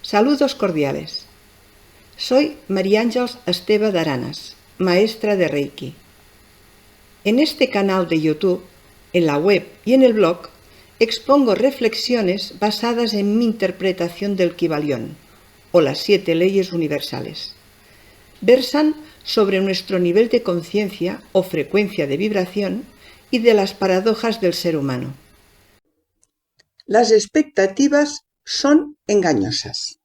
Saludos cordiales. Soy María Ángeles Esteve de Aranas, maestra de Reiki. En este canal de YouTube, en la web y en el blog, expongo reflexiones basadas en mi interpretación del Kybalión, o las 7 leyes universales. Versan sobre nuestro nivel de conciencia o frecuencia de vibración y de las paradojas del ser humano. Las expectativas son engañosas.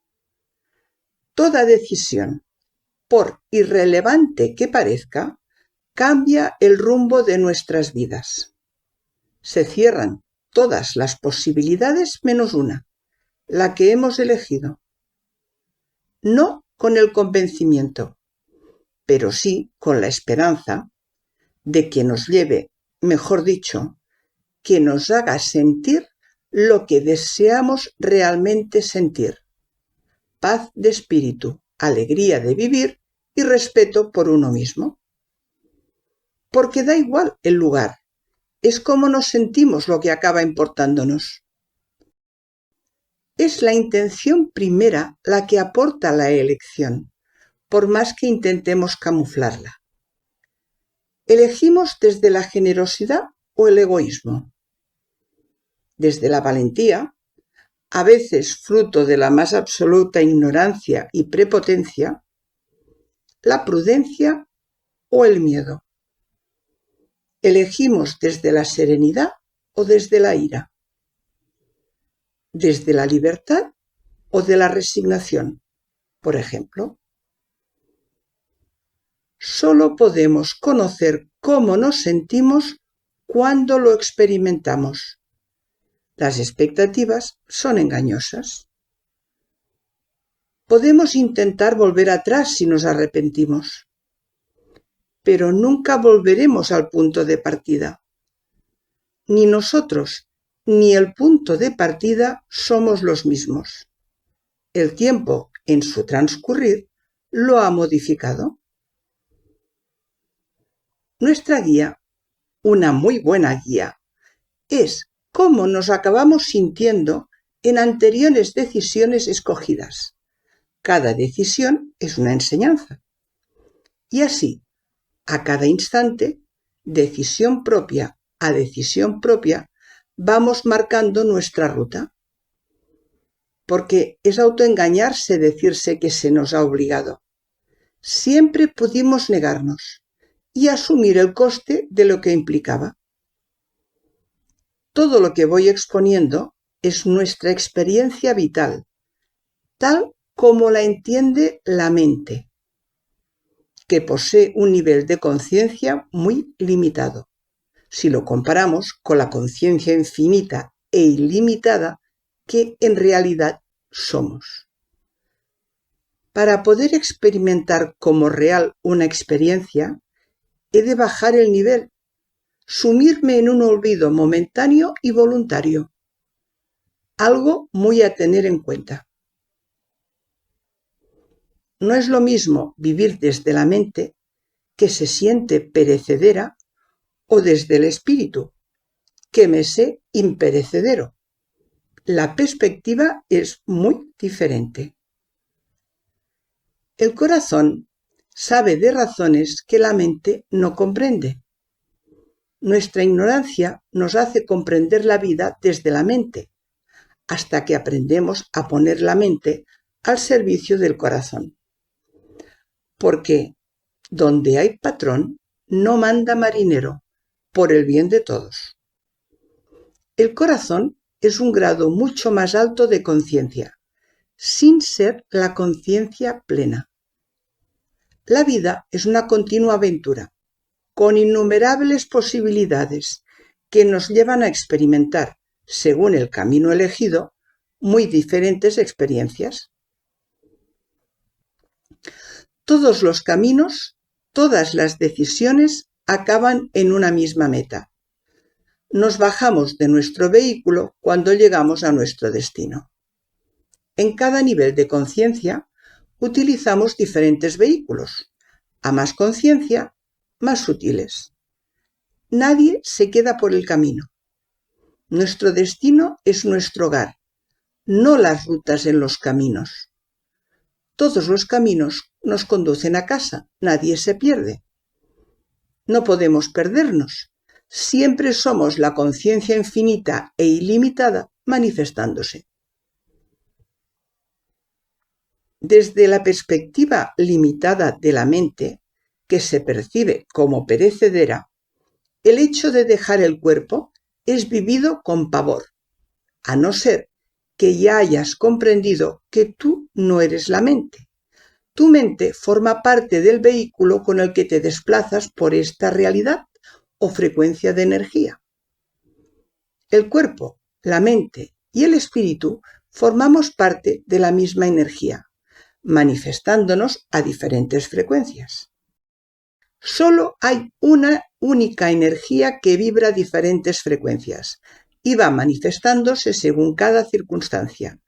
Toda decisión, por irrelevante que parezca, cambia el rumbo de nuestras vidas. Se cierran todas las posibilidades menos una, la que hemos elegido. No con el convencimiento, pero sí con la esperanza de que nos lleve, mejor dicho, que nos haga sentir lo que deseamos realmente sentir: paz de espíritu, alegría de vivir y respeto por uno mismo. Porque da igual el lugar, es cómo nos sentimos lo que acaba importándonos. Es la intención primera la que aporta la elección, por más que intentemos camuflarla. ¿Elegimos desde la generosidad o el egoísmo? Desde la valentía, a veces fruto de la más absoluta ignorancia y prepotencia, la prudencia o el miedo. ¿Elegimos desde la serenidad o desde la ira? ¿Desde la libertad o de la resignación, por ejemplo? Solo podemos conocer cómo nos sentimos cuando lo experimentamos. Las expectativas son engañosas. Podemos intentar volver atrás si nos arrepentimos, pero nunca volveremos al punto de partida. Ni nosotros ni el punto de partida somos los mismos. El tiempo, en su transcurrir, lo ha modificado. Nuestra guía, una muy buena guía, es cómo nos acabamos sintiendo en anteriores decisiones escogidas. Cada decisión es una enseñanza. Y así, a cada instante, decisión propia a decisión propia, vamos marcando nuestra ruta. Porque es autoengañarse decirse que se nos ha obligado. Siempre pudimos negarnos y asumir el coste de lo que implicaba. Todo lo que voy exponiendo es nuestra experiencia vital, tal como la entiende la mente, que posee un nivel de conciencia muy limitado, si lo comparamos con la conciencia infinita e ilimitada que en realidad somos. Para poder experimentar como real una experiencia, he de bajar el nivel, sumirme en un olvido momentáneo y voluntario, algo muy a tener en cuenta. No es lo mismo vivir desde la mente, que se siente perecedera, o desde el espíritu, que me sé imperecedero. La perspectiva es muy diferente. El corazón sabe de razones que la mente no comprende. Nuestra ignorancia nos hace comprender la vida desde la mente, hasta que aprendemos a poner la mente al servicio del corazón. Porque donde hay patrón, no manda marinero, por el bien de todos. El corazón es un grado mucho más alto de conciencia, sin ser la conciencia plena. La vida es una continua aventura, con innumerables posibilidades que nos llevan a experimentar, según el camino elegido, muy diferentes experiencias. Todos los caminos, todas las decisiones acaban en una misma meta. Nos bajamos de nuestro vehículo cuando llegamos a nuestro destino. En cada nivel de conciencia utilizamos diferentes vehículos, a más conciencia, más sutiles. Nadie se queda por el camino. Nuestro destino es nuestro hogar, no las rutas en los caminos. Todos los caminos nos conducen a casa, nadie se pierde. No podemos perdernos. Siempre somos la conciencia infinita e ilimitada manifestándose. Desde la perspectiva limitada de la mente, que se percibe como perecedera, el hecho de dejar el cuerpo es vivido con pavor, a no ser que ya hayas comprendido que tú no eres la mente. Tu mente forma parte del vehículo con el que te desplazas por esta realidad o frecuencia de energía. El cuerpo, la mente y el espíritu formamos parte de la misma energía, manifestándonos a diferentes frecuencias. Solo hay una única energía que vibra a diferentes frecuencias y va manifestándose según cada circunstancia.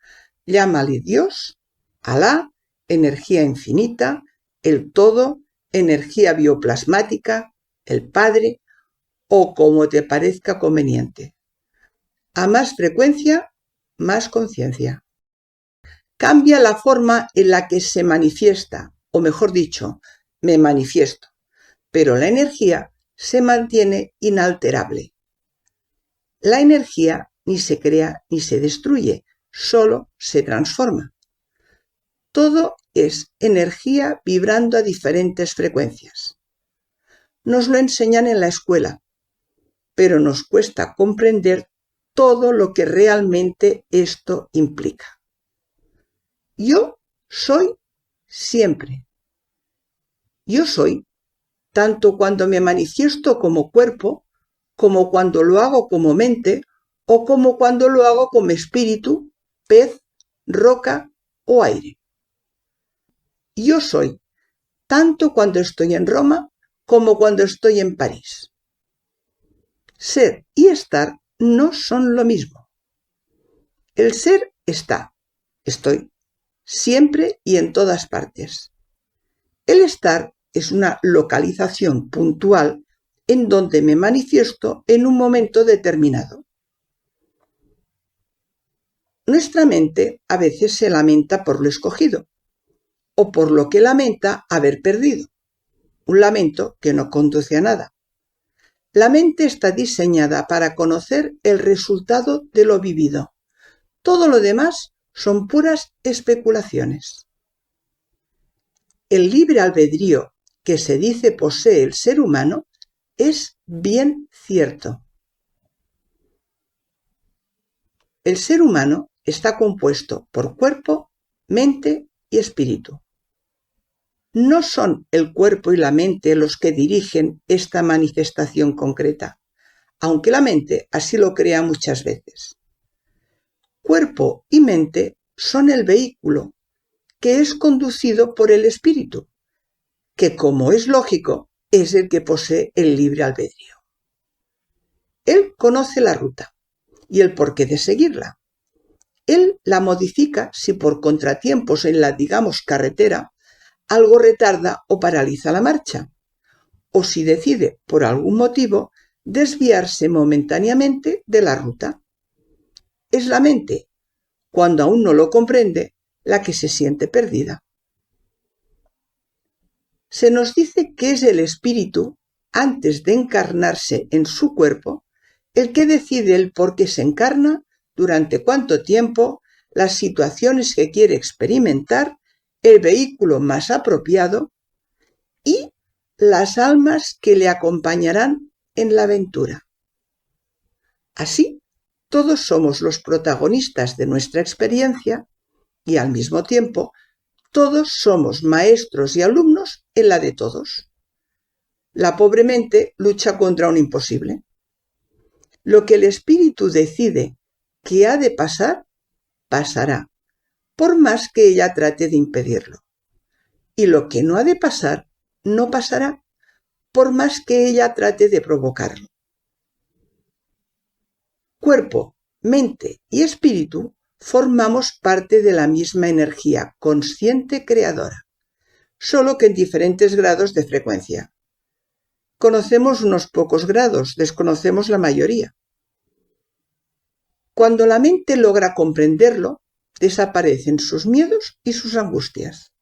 Llámale Dios, Alá, energía infinita, el todo, energía bioplasmática, el Padre o como te parezca conveniente. A más frecuencia, más conciencia. Cambia la forma en la que se manifiesta, o mejor dicho, me manifiesto, pero la energía se mantiene inalterable. La energía ni se crea ni se destruye, solo se transforma. Todo es energía vibrando a diferentes frecuencias. Nos lo enseñan en la escuela, pero nos cuesta comprender todo lo que realmente esto implica. Yo soy siempre. Yo soy tanto cuando me manifiesto como cuerpo, como cuando lo hago como mente o como cuando lo hago como espíritu, pez, roca o aire. Yo soy tanto cuando estoy en Roma como cuando estoy en París. Ser y estar no son lo mismo. El ser está, estoy, siempre y en todas partes. El estar es una localización puntual en donde me manifiesto en un momento determinado. Nuestra mente a veces se lamenta por lo escogido o por lo que lamenta haber perdido, un lamento que no conduce a nada. La mente está diseñada para conocer el resultado de lo vivido. Todo lo demás son puras especulaciones. El libre albedrío que se dice posee el ser humano es bien cierto. El ser humano está compuesto por cuerpo, mente y espíritu. No son el cuerpo y la mente los que dirigen esta manifestación concreta, aunque la mente así lo crea muchas veces. Cuerpo y mente son el vehículo que es conducido por el espíritu, que, como es lógico, es el que posee el libre albedrío. Él conoce la ruta y el porqué de seguirla. Él la modifica si por contratiempos en la, digamos, carretera, algo retarda o paraliza la marcha, o si decide, por algún motivo, desviarse momentáneamente de la ruta. Es la mente, cuando aún no lo comprende, la que se siente perdida. Se nos dice que es el espíritu, antes de encarnarse en su cuerpo, el que decide el por qué se encarna, durante cuánto tiempo, las situaciones que quiere experimentar, el vehículo más apropiado y las almas que le acompañarán en la aventura. Así, todos somos los protagonistas de nuestra experiencia y al mismo tiempo todos somos maestros y alumnos en la de todos. La pobre mente lucha contra un imposible. Lo que el espíritu decide que ha de pasar, pasará, por más que ella trate de impedirlo. Y lo que no ha de pasar, no pasará, por más que ella trate de provocarlo. Cuerpo, mente y espíritu formamos parte de la misma energía consciente creadora, solo que en diferentes grados de frecuencia. Conocemos unos pocos grados, desconocemos la mayoría. Cuando la mente logra comprenderlo, desaparecen sus miedos y sus angustias.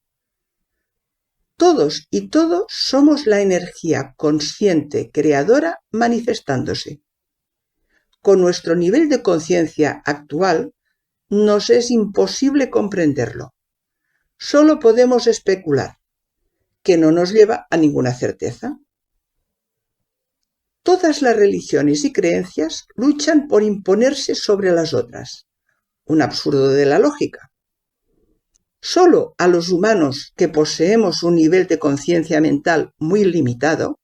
Todos y todo somos la energía consciente creadora manifestándose. Con nuestro nivel de conciencia actual, nos es imposible comprenderlo. Solo podemos especular, que no nos lleva a ninguna certeza. Todas las religiones y creencias luchan por imponerse sobre las otras. Un absurdo de la lógica. Solo a los humanos que poseemos un nivel de conciencia mental muy limitado,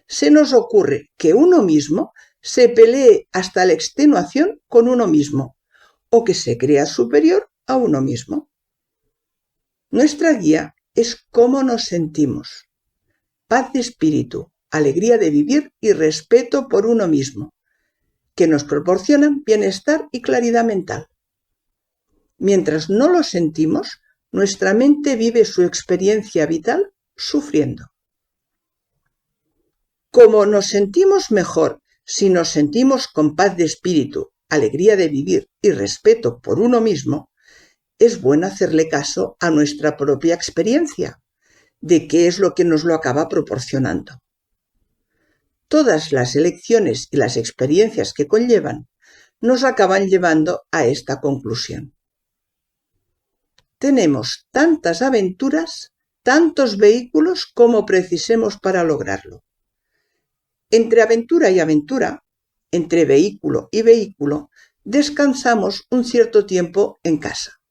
se nos ocurre que uno mismo se pelee hasta la extenuación con uno mismo, o que se crea superior a uno mismo. Nuestra guía es cómo nos sentimos. Paz de espíritu, alegría de vivir y respeto por uno mismo, que nos proporcionan bienestar y claridad mental. Mientras no lo sentimos, nuestra mente vive su experiencia vital sufriendo. Como nos sentimos mejor si nos sentimos con paz de espíritu, alegría de vivir y respeto por uno mismo, es bueno hacerle caso a nuestra propia experiencia, de qué es lo que nos lo acaba proporcionando. Todas las elecciones y las experiencias que conllevan nos acaban llevando a esta conclusión. Tenemos tantas aventuras, tantos vehículos como precisemos para lograrlo. Entre aventura y aventura, entre vehículo y vehículo, descansamos un cierto tiempo en casa.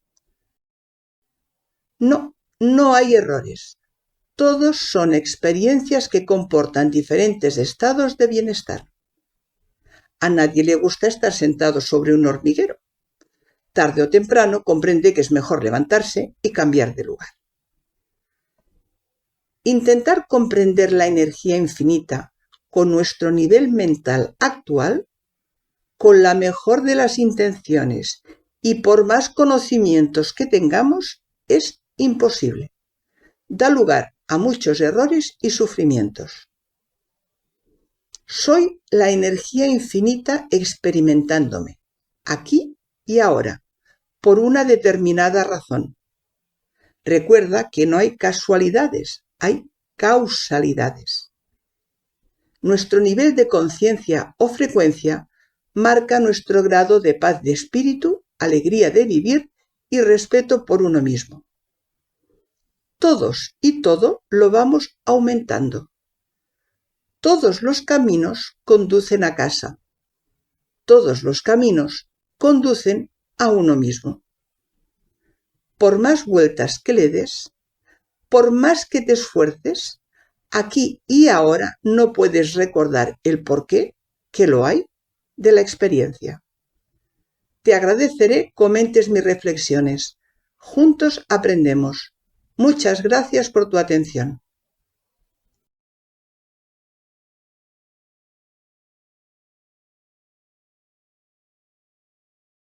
No hay errores. Todos son experiencias que comportan diferentes estados de bienestar. A nadie le gusta estar sentado sobre un hormiguero. Tarde o temprano comprende que es mejor levantarse y cambiar de lugar. Intentar comprender la energía infinita con nuestro nivel mental actual, con la mejor de las intenciones y por más conocimientos que tengamos, es imposible. Da lugar a muchos errores y sufrimientos. Soy la energía infinita experimentándome, aquí y ahora, por una determinada razón. Recuerda que no hay casualidades, hay causalidades. Nuestro nivel de conciencia o frecuencia marca nuestro grado de paz de espíritu, alegría de vivir y respeto por uno mismo. Todos y todo lo vamos aumentando. Todos los caminos conducen a casa. Todos los caminos conducen a uno mismo. Por más vueltas que le des, por más que te esfuerces, aquí y ahora no puedes recordar el porqué, que lo hay, de la experiencia. Te agradeceré comentes mis reflexiones. Juntos aprendemos. Muchas gracias por tu atención.